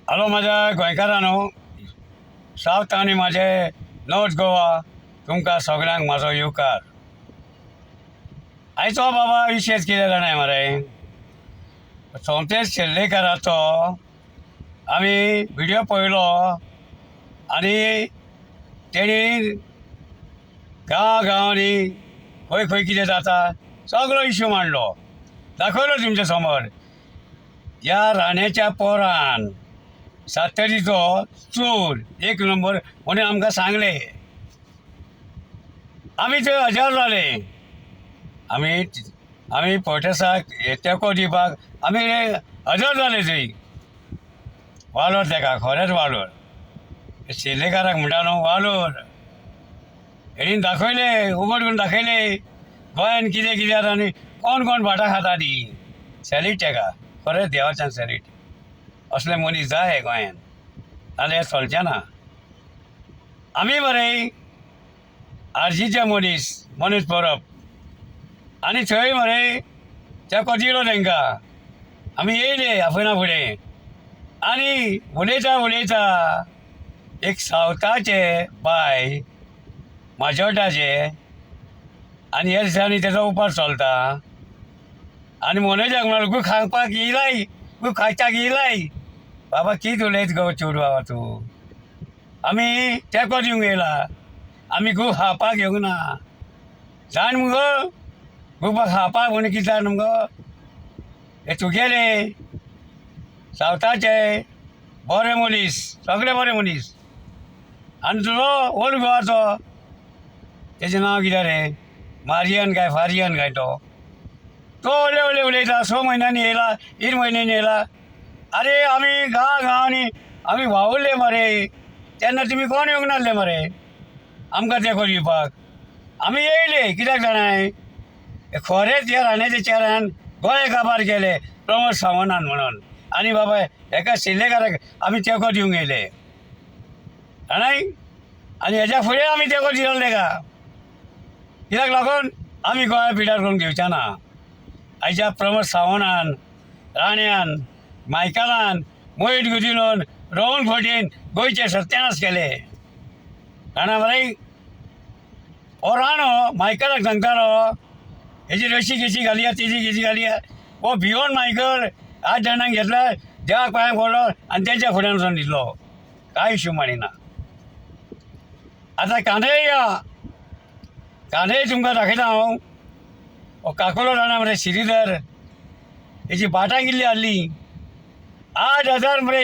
Hello माझ्या गोंयकारांनो, south आनी माझे नॉर्थ गोवा तुमकां सगळ्यांक म्हाजो येवकार. आयचो बाबा विशेष कितें जाणाय मरे, सोमतेज शेल्लेकाराचो आमी व्हिडियो पळयलो आनी तेणी गांवांनी खंय खंय कितें जाता सगळो इश्यू मांडलो, दाखयलो तुमच्या समोर. ह्या राण्याच्या पोरान सातेरीचो चोर एक नंबर म्हणून आमकां सांगले. आमी थंय हजर जाले. आमी प्रोटेस्टाक तेंको दिवपाक आमी हजर जाले थंय. वालोर तेका खरेंच वालोर, शेल्लेकाराक म्हणटा न्हू वालोर. हेणीन दाखयले, उगड करून दाखयले गोंयान कितें कितें जाता आनी कोण कोण भाटां खाता ती. सॅल्यूट तेका, खरेंच देवाच्यान सॅल्यूट. असले मनीस जाय गोंयान, नाल्यार चलचें ना. आमी मरे आरजीचे मनीस परब आनी थंय मरे तेंको दिलो तेंकां. आमी येयले आपणा फुडें आनी उलयता एक सावथाचे बाय माजोर्डाचे आनी ह्या दिसांनी तेजो उपास चलता आनी मनोजाक म्हणलो गू खावपाक येयलाय, गू खायच्याक येयलाय. बाबा कितें उलयत गो चोड बाबा तूं. आमी तेंको दिवंक येयला, आमी गू खावपाक येवंक ना. जाण मुगो गू खावपाक म्हणून कितें जाण मुगो. हे तुगेले सावथाचे बरे मनीस, सगळे बरे मनीस. आनी तुजो ओल्ड गोवाचो तेजें नांव कितें रे, मारियन काय फारियन काय तो उलयता. 6 म्हयन्यांनी येयला, 3 म्हयन्यांनी येयला. अरे आमी गांवांनी आमी वावुरले मरे, तेन्ना तुमी कोण येवंक नासले मरे आमकां तेंको दिवपाक. आमी येयले कित्याक जाणाय, खरेंच ह्या राण्याच्या चेड्यान गोंय काबार केले प्रमोद सावंतान म्हणून. आनी बाबा हेका शेल्लेकाराक आमी तेंको दिवंक येयले जाणाय. आनी हेज्या फुडें आमी तेंको दिलो तेका, कित्याक लागून आमी गोंया पिड्यार करून घेवचे ना. आयच्या प्रमोद सावंतान, राण्यान, मायकलान, मोहित गुदिनोन, रोहन फोटीन गोंयचे सत्यानाश केले जाणा मरे. हो राणो मायकलाक सांगतालो हेजी रशी केशी घालया, तेजी केशी घालया. हो भिवून मायकल 8 जाणांक घेतला, देवाक पांयाक पडलो आनी तेंच्या फुड्यान वचून दिसलो. कांय इश्यू मारिना. आतां कांदे या, कांदे तुमकां दाखयता हांव. हो काकोलो जाणा मरे श्रीधर, हेजी भाटां कितली हाडली. 8,000 मरे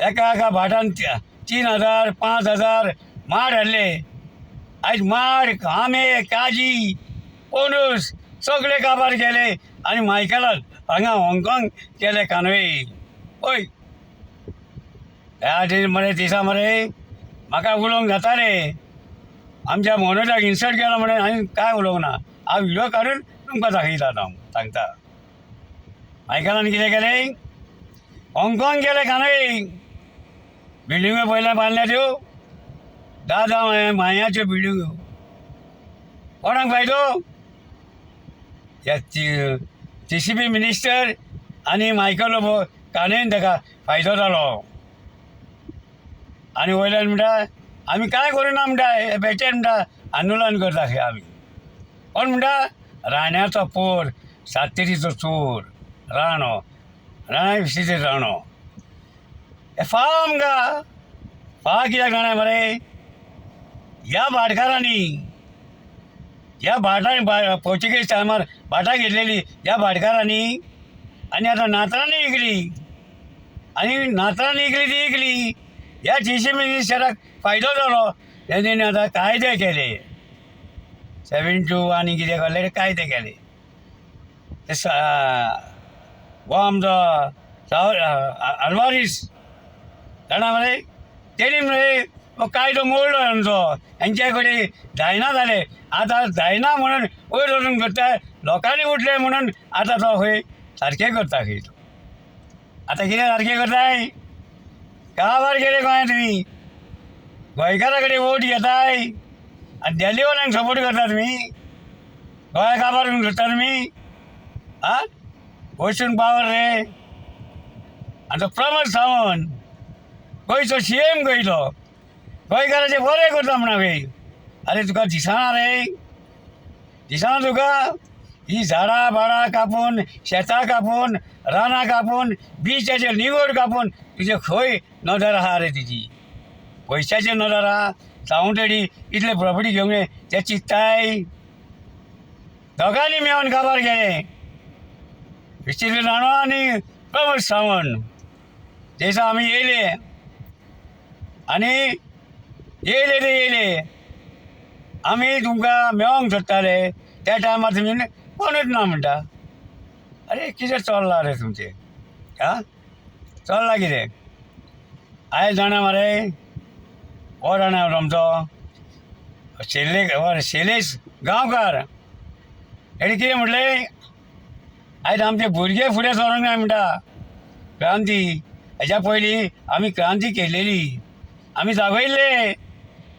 एका भाटान 3,000 5,000 माड हाडले. आयज माड, आंबे, काजी, पोंदूस सगळे काबार केले आनी मायकलान हांगा हाँगकाँग केले कानवे. पळय ह्या मरे दिसा मरे म्हाका उलोवंक जाता रे. आमच्या मनोजाक इन्सल्ट केलो म्हणून हांवें कांय उलोवंक ना. हांव व्हिडियो काडून तुमकां दाखयता हांव सांगता. मायकलान कितें केलें, हाँगकाँग केले कानवे. बिल्डिंगो पयल्या बांदल्या त्यो 10 माळयाच्यो बिल्डिंगो. कोणाक फायदो, ह्या TCP मिनिस्टर आनी मायकल कानेन तेका फायदो जालो. आनी वयल्यान म्हणटा आमी कांय करिना म्हणटा, हे बेटेन म्हणटा आंदोलन करता खंय आमी. कोण म्हणटा, राण्याचो पोर, सातेरीचो चोर राणो, राणा विशीचे राणो. हे फाव आमकां फाव कित्याक जाणाय मरे, ह्या भाटकारांनी ह्या भाटांनी पोर्चुगेज टायमार भाटां घेतलेली ह्या भाटकारांनी आनी आतां नातरांनी इकली. आनी नातरांनी इकली ती इकली. ह्या TCP मिनिस्टराक फायदो जालो. तेणें आतां कायदे केले 72 आनी कितें केले कायदे केले. हो आमचो आल्वारीस जाणा मरे, तेणी मरे हो कायदो मोडलो आमचो. हेंचे कडेन जायना जालें. आतां जायना म्हणून वयर वचून करता. लोकांनी उठले म्हणून आतां तो खंय सारकें करता खंय. आतां कितें सारकें करताय, काबार केले गोंया तुमी. गोंयकारा कडेन वोट घेताय आनी दिल्लीवाल्यांक सपोर्ट करता तुमी. गोंया काबार करून करता तुमी. वचून पावर रे. आनी तो प्रमोद सावंत गोंयचो CM गोंयचो गोंयकाराचे बरें करता म्हणा खंय. अरे तुका दिसना रे, दिसना तुका ही झाडां बाडां कापून, शेतां कापून, रानां कापून, बिचाचे निवड कापून तुजे खंय नदर आहा रे तुजी? पयशाचेर नदर आहा? सावंतडी इतले प्रॉपर्टी घेवंक जाय ते चिंतताय? दोगांनी मेळोन काबार केले, विचित्र राणो आनी प्रमोद सावंत. ते दिसा आमी येयले आनी येयले ते येयले, आमी तुमकां मेळोंक सोदताले त्या टायमार तुमी कोणूच ना म्हणटा. अरे कितें चल्लां रे तुमचें? आं चल्लां कितें? आयज जाणा मरे हो जाणा आमचो शैलेश गांवकार हेणी कितें म्हटलें, आयज आमचे भुरगे फुडें सरोंक जाय म्हणटा. क्रांती हेच्या पयलीं आमी क्रांती केलेली, आमी जागयल्ले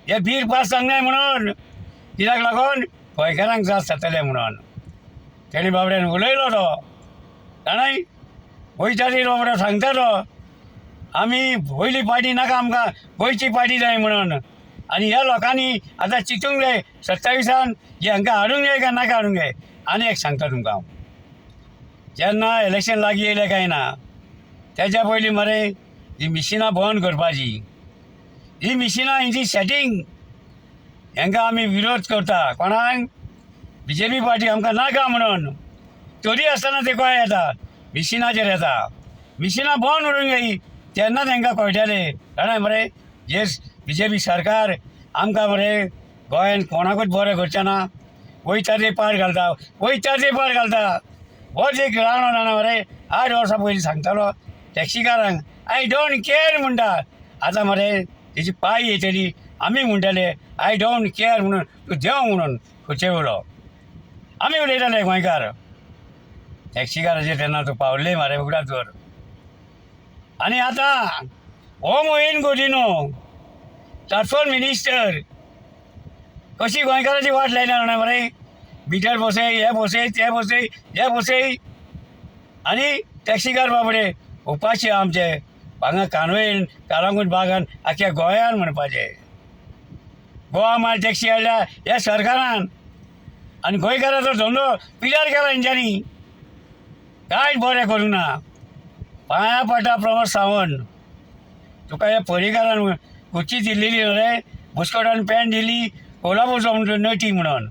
हे बील पास जावंक जाय म्हणून, कित्याक लागून गोंयकारांक त्रास जातले म्हणून. तेणी बाबड्यान उलयलो तो जाणाय, गोंयच्या ती बाबडो सांगता तो आमी वयली पार्टी नाका, आमकां गोंयची पार्टी जाय म्हणून. आनी ह्या लोकांनी आतां चिंतूंक जाय 27 हे हांकां हाडूंक जाय काय नाका हाडूंक जाय. आनी एक सांगता तुमकां हांव, जेन्ना इलेक्शन लागीं येयलें काय ना तेच्या पयलीं मरे ही मिशिनां बंद करपाची. ही मिशिनां हिंची सेटींग, हांकां आमी विरोध करता. कोणाक? BJP पार्टी आमकां नाका म्हणून. तरी आसतना ते गोंय येता, मिशिनाचेर येता. मिशिनां बंद करूंक जायी तेन्ना तांकां कळटलें. जाणाय मरे हे BJP सरकार आमकां मरे गोंयान कोणाकूच बरें करचें ना, वयता ते पाड घालता, वयता ते पाड घालता. होच एक रावणो जाणा मरे 8 वर्सां पयलीं सांगतालो टॅक्सीकारांक आय डोंट केअर म्हणटा. आतां मरे तेची पाय येतली, आमी म्हणटले आय डोंट केअर म्हणून तूं देव म्हणून खुर्चे उलो. आमी उलयताले गोंयकार टॅक्सीकाराचेर तेन्ना तूं पावल्ले मरे उगडात दवर. आनी आतां हो मोहीन गोलिनो ट्रान्सपोर्ट मिनिस्टर कशी गोंयकाराची वाट लायल्या जाणा मरे. मिटर बसय, हे बसय, ते बसय, हे बसय. आनी टॅक्सीकार बाबडे उपाशी आमचे हांगा कानवेन कालांगूट बागान आख्या गोंयान म्हणपाचे. गोवा माल टॅक्सी हाडल्या ह्या सरकारान आनी गोंयकाराचो धंदो पिड्यार केला हेंच्यांनी, कांयच बरें करूंक ना. पांया पडटा प्रमोद सावंत, तुका ह्या पर्रीकारान खुर्ची दिल्लेली न्हय रे, बुस्कोटान पॅन्ट दिली कोल्हापूरचो म्हणटा नटी म्हणून.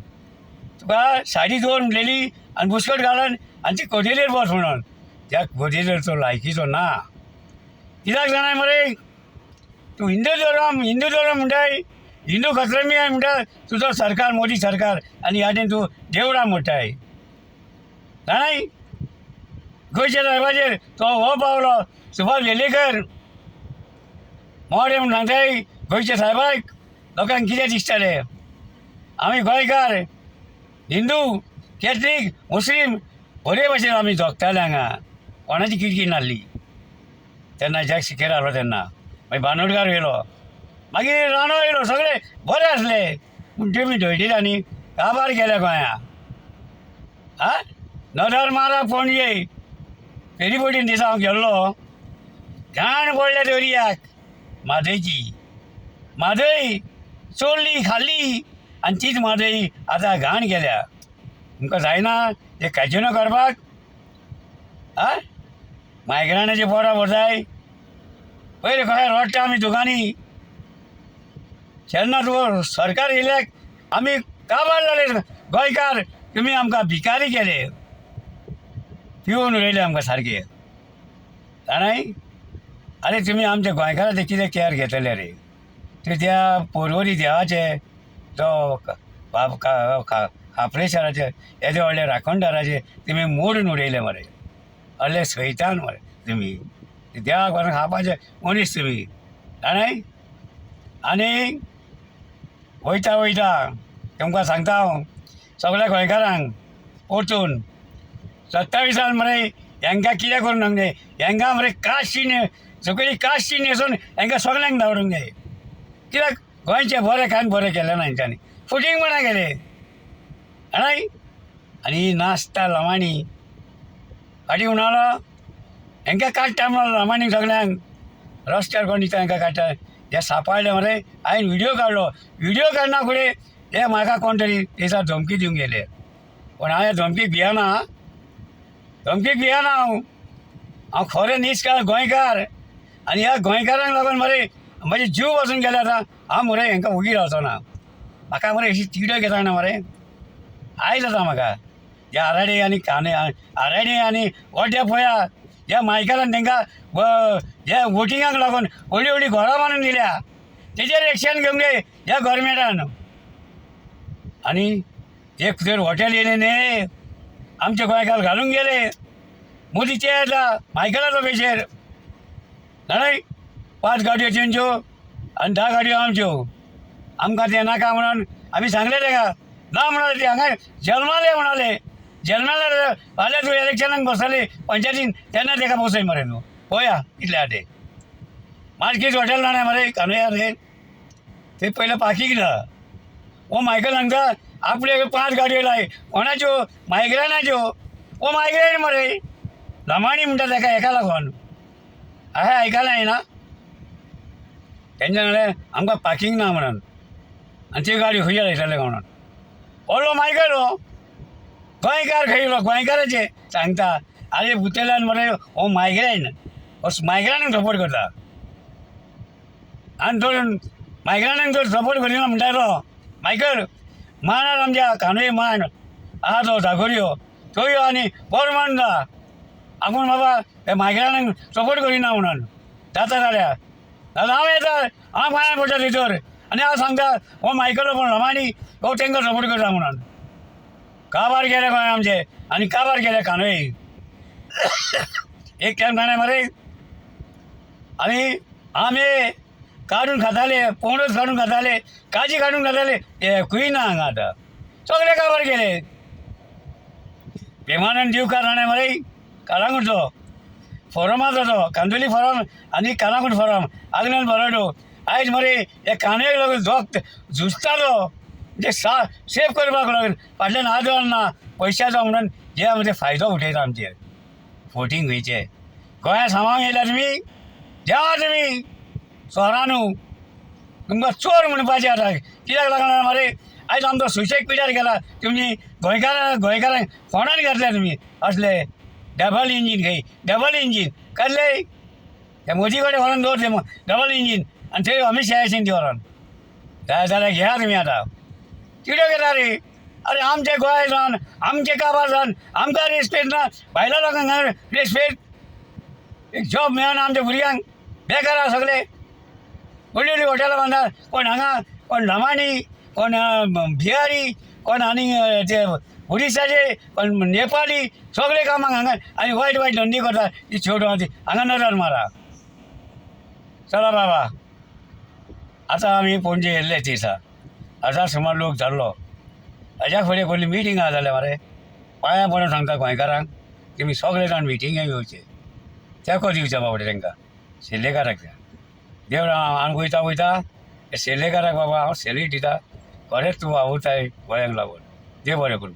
तुका साडी दवर म्हणलेली आनी बुस्कोट घालन आनी ती खोटेलेर बस म्हणून. त्या खोटेलेर तो लायकीचो ना. कित्याक जाणाय मरे, तूं हिंदू धर्म म्हणटाय, हिंदू खतरमी आय म्हणटा तुजो सरकार मोदी सरकार, आनी ह्या वटेन तूं देवळां म्हणटाय. जाणाय गोंयच्या साहेबाचेर तो हो पावलो सुभाष वेलेकर मोडे म्हूण सांगताय गोंयच्या साहेबाक लोकांक कितें दिसतलें. आमी गोंयकार हिंदू कॅथलीक मुस्लीम बरे भशेन आमी जगताले हांगा, कोणाची किटकीट नासली. तेन्ना जग सिकेर आहलो तेन्ना मागीर बांदोडकार येयलो, मागीर राणो येयलो, सगळे बरे आसले. पूण तुमी धोयडिल्यांनी काबार केल्या गोंया. आं नदर मारप पणजे फेरीबोटीन दिसा हांव गेल्लो, घाण पडल्या दर्याक म्हादयची. म्हादय चोरली खाल्ली आनी तीच म्हादय आतां घाण केल्या. तुमकां जायना हे कॅजिनो करपाक? आं मायग्रानाचे पोटां भरताय. पयलीं खंय रडटा आमी दोगांनी. जेन्ना तुका सरकार येयल्याक आमी काबार जाले गोंयकार. तुमी आमकां भिकारी केले, पिवून उडयले आमकां सारके. जाणाय अरे तुमी आमच्या गोंयकाराचे कितें केअर घेतले रे? ते त्या पर्वरी देवाचे तो खापरेश्वराचे येदे व्हडले राखणदाराचे तुमी मोडून उडयले मरे. असले सैतान मरे तुमी. देवाक व्हरून खावपाचे मनीस तुमी. जाणाय आनी वयता वयता तुमकां सांगता हांव सगळ्या गोंयकारांक परतून 27 मरे हांकां कितें करून नांग जाय. हांकां मरे कास्टची सगळी कास्टची न्हेसून हांकां सगळ्यांक धांवडूंक जाय. कित्याक गोंयचे बरें कांय बरें केलें ना हेंच्यांनी, फुटींग म्हणा गेले. जाणाय आनी नाचता लवाणी फाटीं म्हणलो हांकां काडटा म्हणून रामानीक सगळ्यांक रस्त्यार कोण दिता हांकां काडटा हे सांपाळले मरे हांवें व्हिडियो काडलो व्हिडियो काडना फुडें हे म्हाका कोण तरी दिसा धमकी दिवंक गेले पूण हांव ह्या धमकीक भियेना हांव खरें निश्काळ गोंयकार आनी ह्या गोंयकारांक लागून मरे म्हजे जीव वचून गेले आतां हांव मरे हांकां उगी रावचो ना म्हाका मरे अशी तिडक घेता ना मरे आयज जाता म्हाका हे आराडे आनी आराडे आनी ओड्या पळया ह्या मायकारान तांकां हे वोटिंगाक लागून व्हडली व्हडली घरां बांदून दिल्या तेजेर एक्शन घेवंक जाय ह्या गव्हर्मेंटान आनी एक तर हॉटेल येयलें न्ही आमचे गोंयकार घालूंक गेले मोदीचे येता मायकलाचो पेशेर जाणाय 5 गाडयो तेंच्यो आनी 10 गाडयो आमच्यो आमकां तें नाका म्हणून आमी सांगलें ताका ना म्हणाले ते हांगा जल्माले म्हणाले जल्माले फाल्यां तूं इलेक्शनाक बसतले पंचायतीन तेन्ना ताका बसय मरे न्हू पळया कितले आहा ते मार्कीस हॉटेल जाणा मरे कान्हयार ते पयलें पाकीक ना वो मायकल सांगता आपले 5 गाडयो लाय कोणाच्यो मायग्रेनाच्यो वो मायग्रेन मरे लमाणी म्हणटा ताका हेका लागून हांवें आयकलां येना तेंच्या म्हळ्यार आमकां पार्किंग ना म्हणून आनी त्यो गाडयो खंय लायताले म्हणून व्हडलो मायकल हो गोंयकार खंयलो गोंयकाराचे सांगता आरे बुतेल्यान मरे हो मायग्रेन हो मायग्रेनाक सपोर्ट करता आनी तो मायग्रेनाक जर सपोर्ट करिना म्हणटा तो मायकल मानार आमच्या कान्हये मान आहा तो जागोऱ्यो त्यो आनी पोरमान जा आपूण बाबा हे मायग्रेनाक सपोर्ट करिना म्हणून जाता जाल्यार जाल्यार हांव येता हांव पांयां पडटा भितर आनी हांव सांगता हो मायकल कोण रमानी हो तांकां सपोर्ट करता म्हणून काबार गेले गोंय आमचे आनी काबार गेले कान्हये एक टायम जाणें मरे आनी आमे काडून खाताले पोंडूच काडून खाताले काजी काडून खाताले एकूय ना हांगा आतां सगळे काबार गेले प्रेमानंद दिवकार जाणें मरे कालांगूटचो फोरमाचो तो कांदोली फोरम आनी कालांगूट फोरम आग्नेल बरोडो आयज मरे हे कान्हयेक लागून जोग झुजतालो म्हणजे सेफ करपाक लागून फाटल्यान आदर ना पयशाचो म्हणून जे आमचे फायदो उठयता आमचेर वोटींग खंयचे गोंया सामांक येयल्या तुमी देवा तुमी सोरानू तुमकां चोर म्हणपाचें आतां कित्याक लागना मरे आयज आमचो सुशेग पिड्यार गेला तुमी गोंयकारांक फोंडान घातले तुमी असले डबल इंजीन खंय डबल इंजीन काडले ते मोदी कडेन व्हरोन दवरले डबल इंजीन आनी थंय अमित शाहाचें व्हरोन जाय जाल्यार घेया तुमी आतां कितें घेता रे अरे आमचे गोंय जावन आमचे काबार जावन आमकां रेस्पेक्ट ना भायल्या लोकांक रेस्पेक्ट एक जॉब मेळना आमच्या भुरग्यांक बेकार आहा सगळे व्हडली व्हडली हॉटेलां बांदतात कोण हांगा कोण लमाणी कोण बिहारी कोण आनी ते उडिसाचे कोण नेपाळी सगळे कामाक हांगा आनी वायट वायट धंदे करतात ती छोडून हांगा नजर मारा चला बाबा आतां आमी पणजे येयल्ले दिसा 1000 सुमार लोक जाल्लो हाज्या फुडें कसली मिटींग आहा जाल्यार मरे पांयां पडून सांगता गोंयकारांक तुमी सगळे जाण मिटिंगेक येवचे तेंको दिवचे बाबा तांकां सेल्लेकाराक त्या देव हांव वयता सेल्लेकाराक बाबा हांव सेल्यूट दिता खरेंच तूं आवडटाय गोंयाक लागून देव बरें करूं